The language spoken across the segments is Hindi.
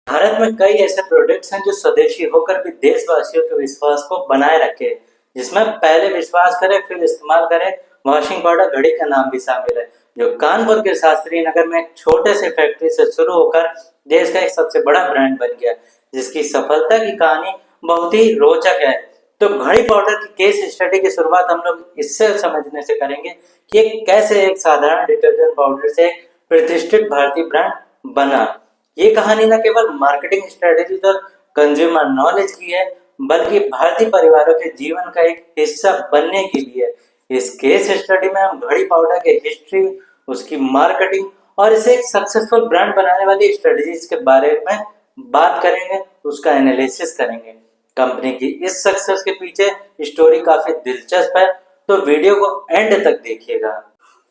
भारत में कई ऐसे प्रोडक्ट्स हैं जो स्वदेशी होकर भी देशवासियों के विश्वास को बनाए रखे, जिसमें पहले विश्वास करें फिर इस्तेमाल करें। वॉशिंग पाउडर घड़ी का नाम भी शामिल है, जो कानपुर के शास्त्री नगर में एक छोटे से फैक्ट्री से शुरू होकर देश का एक सबसे बड़ा ब्रांड बन गया, जिसकी सफलता की कहानी बहुत ही रोचक है। तो घड़ी पाउडर की केस स्टडी की शुरुआत हम लोग इससे समझने से करेंगे कि कैसे एक साधारण डिटर्जेंट पाउडर से एक प्रतिष्ठित भारतीय ब्रांड बना। ये कहानी न केवल मार्केटिंग स्ट्रेटेजी और कंज्यूमर नॉलेज की है, बल्कि भारतीय परिवारों के जीवन का एक हिस्सा बनने के लिए। इस केस स्टडी में हम घड़ी पाउडर के हिस्ट्री, उसकी मार्केटिंग और इसे एक सक्सेसफुल ब्रांड बनाने वाली स्ट्रेटेजीज के बारे में बात करेंगे, उसका एनालिसिस करेंगे। कंपनी की इस सक्सेस के पीछे स्टोरी काफी दिलचस्प है, तो वीडियो को एंड तक देखिएगा।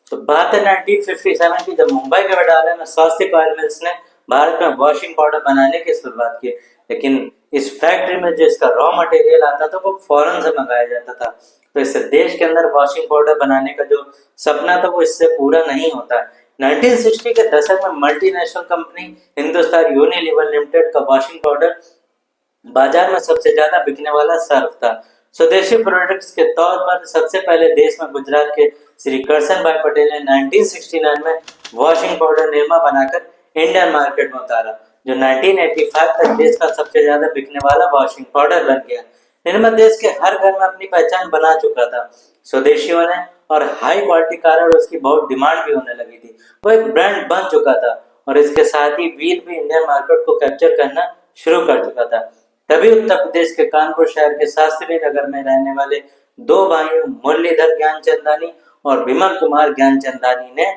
तो बात है 1957 की, जब मुंबई के वडाला में स्वास्तिक ऑयल मिल्स ने भारत में वॉशिंग पाउडर बनाने की शुरुआत की। लेकिन इस फैक्ट्री में जो इसका रॉ मटेरियल आता था वो फॉरेन से मंगाया जाता था, तो इससे देश के अंदर वॉशिंग पाउडर बनाने का जो सपना था वो इससे पूरा नहीं होता। 1960 के दशक में multinational company Hindustan Unilever limited का वॉशिंग पाउडर बाजार में सबसे ज्यादा बिकने वाला सर्फ था। स्वदेशी प्रोडक्ट्स के तौर पर सबसे पहले देश में गुजरात के श्री करसन भाई पटेल ने 1969 में वॉशिंग पाउडर निरमा बनाकर इंडियन मार्केट में उतारा, जो 1985 तक देश का सबसे ज्यादा बिकने वाला वॉशिंग पाउडर बन गया। निरमा देश के हर घर में अपनी पहचान बना चुका था। स्वदेशियों ने और हाई क्वालिटी कारण उसकी बहुत डिमांड भी होने लगी थी। वो एक ब्रांड बन चुका था और इसके साथ ही व्हील भी इंडियन मार्केट को कैप्चर करना शुरू कर चुका था। तभी उत्तर प्रदेश के कानपुर शहर के शास्त्री नगर में रहने वाले दो भाइयों मुरलीधर ज्ञानचंदानी और विमल कुमार ज्ञानचंदानी ने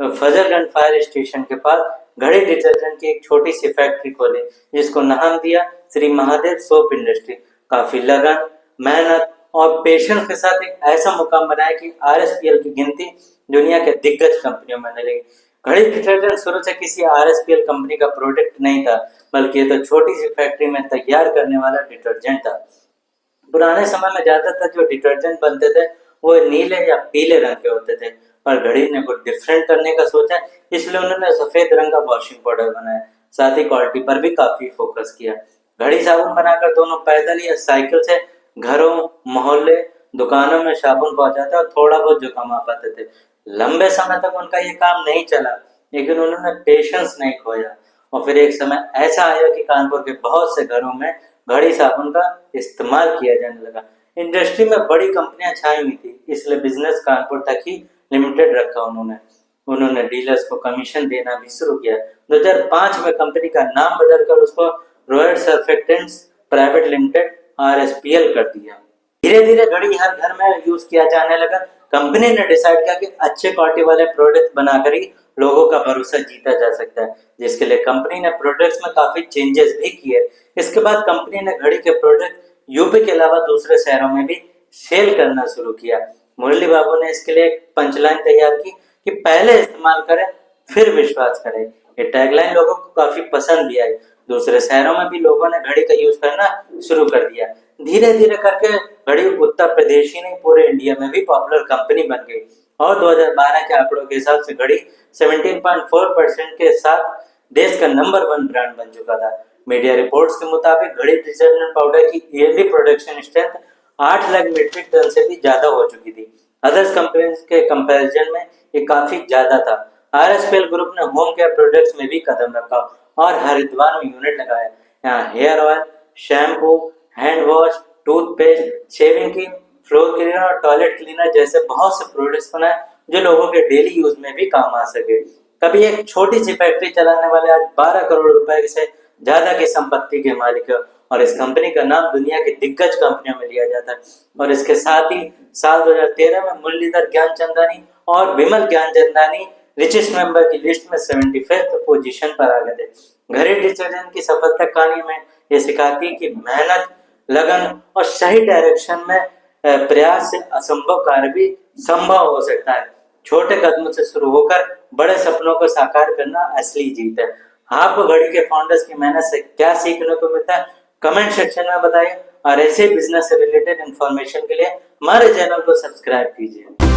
फजलगंज फायर स्टेशन के पास घड़ी डिटर्जेंट की एक छोटी सी फैक्ट्री खोली, जिसको नाम दिया श्री महादेव सोप इंडस्ट्री। काफी लगन, मेहनत और पेशेंस के साथ एक ऐसा मुकाम बनाया कि आरएसपीएल की गिनती दुनिया के दिग्गज कंपनियों में लगी। घड़ी डिटर्जेंट शुरू से किसी आरएसपीएल कंपनी का प्रोडक्ट नहीं था, बल्कि ये तो छोटी सी फैक्ट्री में तैयार करने वाला डिटर्जेंट था। पुराने समय में ज्यादातर जो डिटर्जेंट बनते थे वो नीले या पीले रंग के होते थे, पर घड़ी ने कुछ डिफरेंट करने का सोचा, इसलिए उन्होंने सफेद रंग का वॉशिंग पाउडर बनाया। साथ ही क्वालिटी पर भी काफी फोकस किया। घड़ी साबुन बनाकर दोनों पैदल या साइकिल से घरों, मोहल्ले, दुकानों में साबुन पहुंचाते और थोड़ा बहुत जो कमा पाते थे। लंबे समय तक उनका ये काम नहीं चला, लेकिन उन्होंने पेशेंस नहीं खोया और फिर एक समय ऐसा आया कि कानपुर के बहुत से घरों में घड़ी साबुन का इस्तेमाल किया जाने लगा। इंडस्ट्री में बड़ी कंपनियां छाई हुई थी, इसलिए बिजनेस कानपुर तक ही लिमिटेड रखा उन्होंने डीलर्स को कमीशन देना भी शुरू किया। 2005 में कंपनी का नाम बदलकर उसको royal surfactants private limited RSPL कर दिया। धीरे धीरे घड़ी हर घर में यूज किया जाने लगा। कंपनी ने डिसाइड किया कि अच्छे क्वालिटी वाले प्रोडक्ट बनाकर ही लोगों का भरोसा जीता जा सकता है, जिसके लिए कंपनी ने प्रोडक्ट्स में काफी चेंजेस भी किए। इसके बाद कंपनी ने घड़ी के प्रोडक्ट यूपी के अलावा दूसरे शहरों में भी सेल करना शुरू किया। मुरली बाबू ने इसके लिए एक पंचलाइन तैयार की कि पहले इस्तेमाल करें फिर विश्वास करें। ये टैगलाइन लोगों को काफी पसंद भी आई। दूसरे शहरों में भी लोगों ने घड़ी का यूज करना शुरू कर दिया। धीरे धीरे करके घड़ी उत्तर प्रदेश ही नहीं पूरे इंडिया में भी पॉपुलर कंपनी बन गई और 2012 के आंकड़ों के हिसाब से घड़ी 17.4% के साथ देश का नंबर 1 ब्रांड बन चुका था। मीडिया रिपोर्ट्स के मुताबिक घड़ी डिटर्जेंट पाउडर की yearly production strength 8 lakh metric ton से भी ज्यादा हो चुकी थी। अदर्स कंपनीज के कंपैरिजन में ये काफी ज्यादा था। आरएसपीएल ग्रुप ने होम केयर प्रोडक्ट्स में भी कदम रखा और हरिद्वार में यूनिट लगाया। यहाँ hair oil, shampoo, hand wash, toothpaste, shaving cream, floor cleaner और टॉयलेट क्लीनर जैसे बहुत से प्रोडक्ट्स बनाए जो लोगों के डेली यूज में भी काम आ सके। कभी एक छोटी सी फैक्ट्री चलाने वाले आज 12 करोड़ रुपए से ज्यादा की संपत्ति के मालिक है और इस कंपनी का नाम दुनिया की दिग्गज कंपनियों में लिया जाता है। और इसके साथ ही साल 2013 में मुरलीधर ज्ञानचंदानी और विमल ज्ञानचंदानी रिचेस्ट मेंबर की लिस्ट में 75th पोजीशन पर आ गए थे। घड़ी डिटर्जेंट की सफलता कहानी में ये सिखाती है कि मेहनत, लगन और सही डायरेक्शन में प्रयास से असंभव कार्य भी संभव हो सकता है। छोटे कदमों से शुरू होकर बड़े सपनों को साकार करना असली जीत है। आपको घड़ी के फाउंडर्स की मेहनत से क्या सीखने को मिलता है, कमेंट सेक्शन में बताइए और ऐसे बिजनेस से रिलेटेड इंफॉर्मेशन के लिए हमारे चैनल को सब्सक्राइब कीजिए।